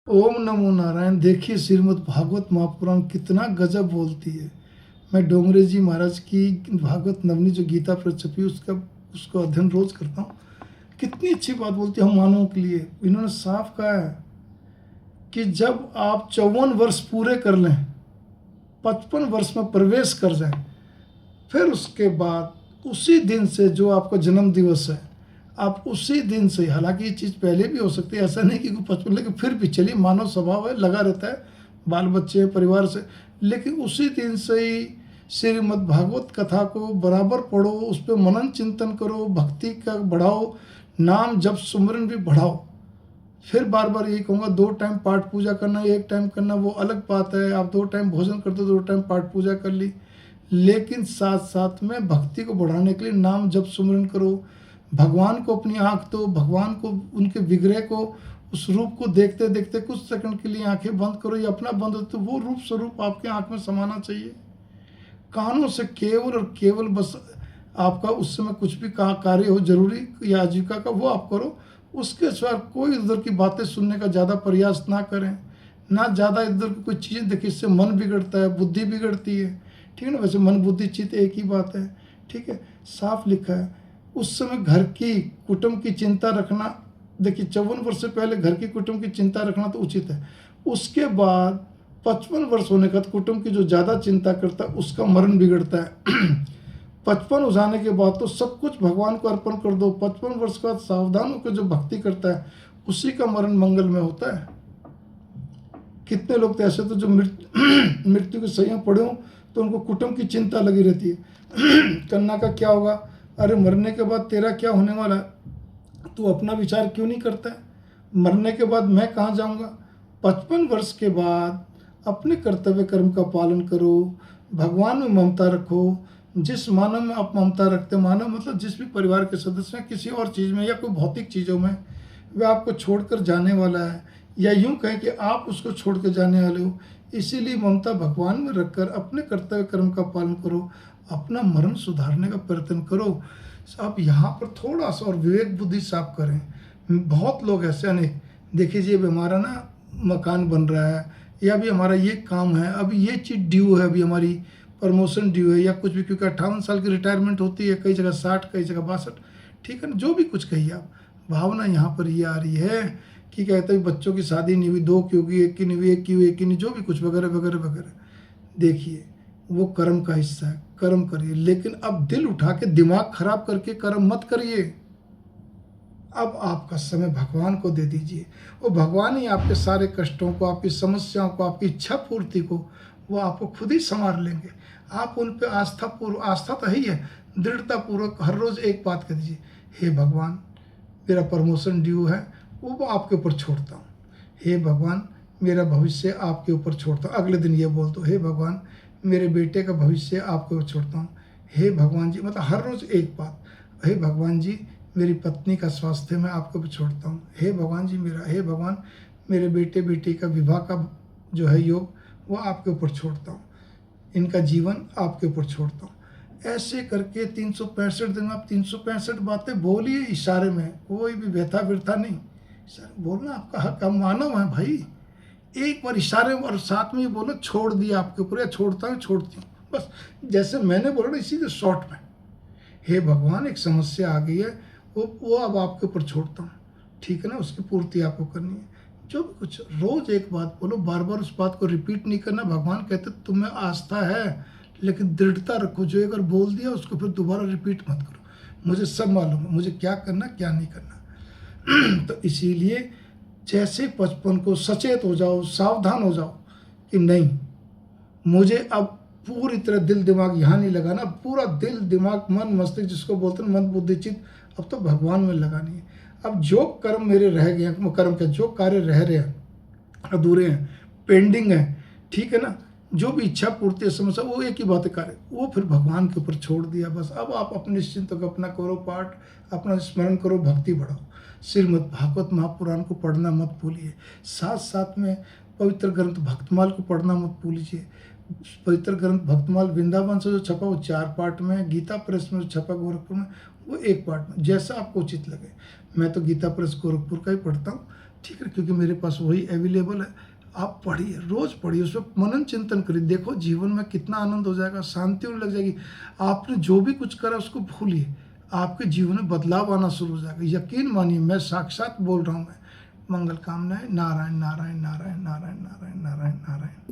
ओम नमो नारायण। देखिए श्रीमद् भागवत महापुराण कितना गजब बोलती है। मैं डोंगरे जी महाराज की भागवत नवनी जो गीता पर छपी उसको अध्ययन रोज करता हूँ। कितनी अच्छी बात बोलती है हम मानवों के लिए। इन्होंने साफ कहा है कि जब आप 54 वर्ष पूरे कर लें, 55 वर्ष में प्रवेश कर जाएं, फिर उसके बाद उसी दिन से जो आपका जन्म दिवस है, आप उसी दिन से, हालांकि ये चीज़ पहले भी हो सकती है, ऐसा नहीं कि 55, लेकिन फिर भी चलिए मानव स्वभाव है, लगा रहता है बाल बच्चे परिवार से, लेकिन उसी दिन से ही श्रीमद् भागवत कथा को बराबर पढ़ो, उस पर मनन चिंतन करो, भक्ति का बढ़ाओ, नाम जप सुमरन भी बढ़ाओ। फिर बार बार यही कहूँगा, 2 टाइम पाठ पूजा करना, 1 टाइम करना वो अलग बात है। आप 2 टाइम भोजन करते हो, 2 टाइम पाठ पूजा कर ली, लेकिन साथ साथ में भक्ति को बढ़ाने के लिए नाम जप सुमरन करो। भगवान को अपनी आँख दो, भगवान को, उनके विग्रह को, उस रूप को देखते देखते कुछ सेकंड के लिए आंखें बंद करो, या अपना बंद हो तो वो रूप स्वरूप आपके आँख में समाना चाहिए। कानों से केवल और केवल बस आपका उस समय कुछ भी कार्य हो जरूरी या आजीविका का, वो आप करो। उसके सिवा कोई इधर की बातें सुनने का ज़्यादा प्रयास ना करें, ना ज़्यादा इधर की कोई चीज़ें देखिए, इससे मन बिगड़ता है, बुद्धि बिगड़ती है। ठीक है ना। वैसे मन बुद्धि चित्त एक ही बात है। ठीक है, साफ लिखा है। उस समय घर की कुटुंब की चिंता रखना, देखिए 54 वर्ष से पहले घर की कुटुंब की चिंता रखना तो उचित है। उसके बाद 55 वर्ष होने का कुटुंब की जो ज़्यादा चिंता करता है उसका मरण बिगड़ता है। 55 हो जाने के बाद तो सब कुछ भगवान को अर्पण कर दो। 55 वर्ष के बाद सावधान होकर जो भक्ति करता है उसी का मरण मंगल में होता है। कितने लोग तो ऐसे तो जो मृत्यु के सैया पड़े हों तो उनको कुटुंब की चिंता लगी रहती है। कन्या का क्या होगा, अरे मरने के बाद तेरा क्या होने वाला है, तू अपना विचार क्यों नहीं करता है? मरने के बाद मैं कहाँ जाऊँगा? 55 वर्ष के बाद अपने कर्तव्य कर्म का पालन करो, भगवान में ममता रखो। जिस मानव में आप ममता रखते, मानव मतलब जिस भी परिवार के सदस्य हैं, किसी और चीज़ में या कोई भौतिक चीज़ों में, वह आपको छोड़कर जाने वाला है, या यूं कहें कि आप उसको छोड़ कर जाने वाले हो। इसीलिए ममता भगवान में रखकर अपने कर्तव्य कर्म का पालन करो, अपना मरण सुधारने का प्रयत्न करो। आप यहाँ पर थोड़ा सा और विवेक बुद्धि साफ करें। बहुत लोग ऐसे अनेक, देखिए जी अभी हमारा ना मकान बन रहा है, या अभी हमारा ये काम है, अभी ये चीज़ ड्यू है, अभी हमारी प्रमोशन ड्यू है, या कुछ भी, क्योंकि 58 साल की रिटायरमेंट होती है, कई जगह 60, कई जगह 62। ठीक है ना, जो भी कुछ कहिए आप, भावना यहाँ पर ये आ रही है कि कहते हैं बच्चों की शादी नहीं हुई, 2 की होगी, 1 की नहीं हुई, 1 की हुई, 1 की नहीं, जो भी कुछ वगैरह वगैरह वगैरह। देखिए वो कर्म का हिस्सा है, कर्म करिए, लेकिन अब दिल उठा के दिमाग खराब करके कर्म मत करिए। अब आपका समय भगवान को दे दीजिए, वो भगवान ही आपके सारे कष्टों को, आपकी समस्याओं को, आपकी इच्छा पूर्ति को वो आपको खुद ही संवार लेंगे। आप उन पर आस्था तो ही है, दृढ़ता पूर्वक हर रोज़ एक बात कह दीजिए, हे भगवान मेरा प्रमोशन ड्यू है, वो आपके ऊपर छोड़ता हूँ। हे भगवान मेरा भविष्य आपके ऊपर छोड़ता हूँ। अगले दिन ये बोल दो, हे भगवान मेरे बेटे का भविष्य आपके ऊपर छोड़ता हूँ। हे भगवान जी, मतलब हर रोज़ एक बात, हे भगवान जी मेरी पत्नी का स्वास्थ्य मैं आपके ऊपर छोड़ता हूँ। हे भगवान जी मेरा, हे भगवान मेरे बेटे बेटी का विवाह का जो है योग वो आपके ऊपर छोड़ता हूँ, इनका जीवन आपके ऊपर छोड़ता हूँ। ऐसे करके 365 दिन में आप 365 बातें बोलिए इशारे में, कोई भी व्यथा व्यथा नहीं। इशारे बोलना आपका हक, हम मानव हैं भाई। एक बार इशारे और साथ में ये बोलो छोड़ दिया आपके ऊपर, या छोड़ता हूँ छोड़ती हूँ, बस जैसे मैंने बोला ना इसी से शॉर्ट में, हे भगवान एक समस्या आ गई है, वो अब आपके ऊपर छोड़ता हूँ। ठीक है ना, उसकी पूर्ति आपको करनी है। जो भी कुछ रोज़ एक बात बोलो, बार बार उस बात को रिपीट नहीं करना। भगवान कहते तुम्हें आस्था है लेकिन दृढ़ता रखो, जो एक बार बोल दिया उसको फिर दोबारा रिपीट मत करो। मुझे सब मालूम है, मुझे क्या करना क्या नहीं करना। तो इसीलिए जैसे 55 को सचेत हो जाओ, सावधान हो जाओ कि नहीं, मुझे अब पूरी तरह दिल दिमाग यहाँ नहीं लगाना, पूरा दिल दिमाग मन मस्तिष्क जिसको बोलते हैं मन बुद्धि चित्त, अब तो भगवान में लगानी है। अब जो कर्म मेरे रह गए हैं, कर्म क्या जो कार्य रह रहे हैं, अधूरे हैं, पेंडिंग है, ठीक है ना, जो भी इच्छा पूर्ति है समस्या, वो एक ही बात कार्य, वो फिर भगवान के ऊपर छोड़ दिया बस। अब आप अपने निश्चिंत होकर अपना करो पाठ, अपना स्मरण करो, भक्ति बढ़ाओ। श्रीमद् भागवत महापुराण को पढ़ना मत भूलिए, साथ साथ में पवित्र ग्रंथ भक्तमाल को पढ़ना मत भूलिए। पवित्र ग्रंथ भक्तमाल वृंदावन से जो छपा वो 4 पार्ट में, गीता प्रेस में जो छपा गोरखपुर में वो 1 पार्ट में, जैसा आपको उचित लगे। मैं तो गीता प्रेस गोरखपुर का ही पढ़ता हूँ। ठीक है, क्योंकि मेरे पास वही अवेलेबल है। आप पढ़िए, रोज़ पढ़िए, उस पर मनन चिंतन करिए, देखो जीवन में कितना आनंद हो जाएगा, शांति होने लग जाएगी। आपने जो भी कुछ करा उसको भूलिए, आपके जीवन में बदलाव आना शुरू हो जाएगा। यकीन मानिए, मैं साक्षात बोल रहा हूँ। मैं मंगल कामनाएं। नारायण नारायण नारायण नारायण नारायण नारायण नारायण।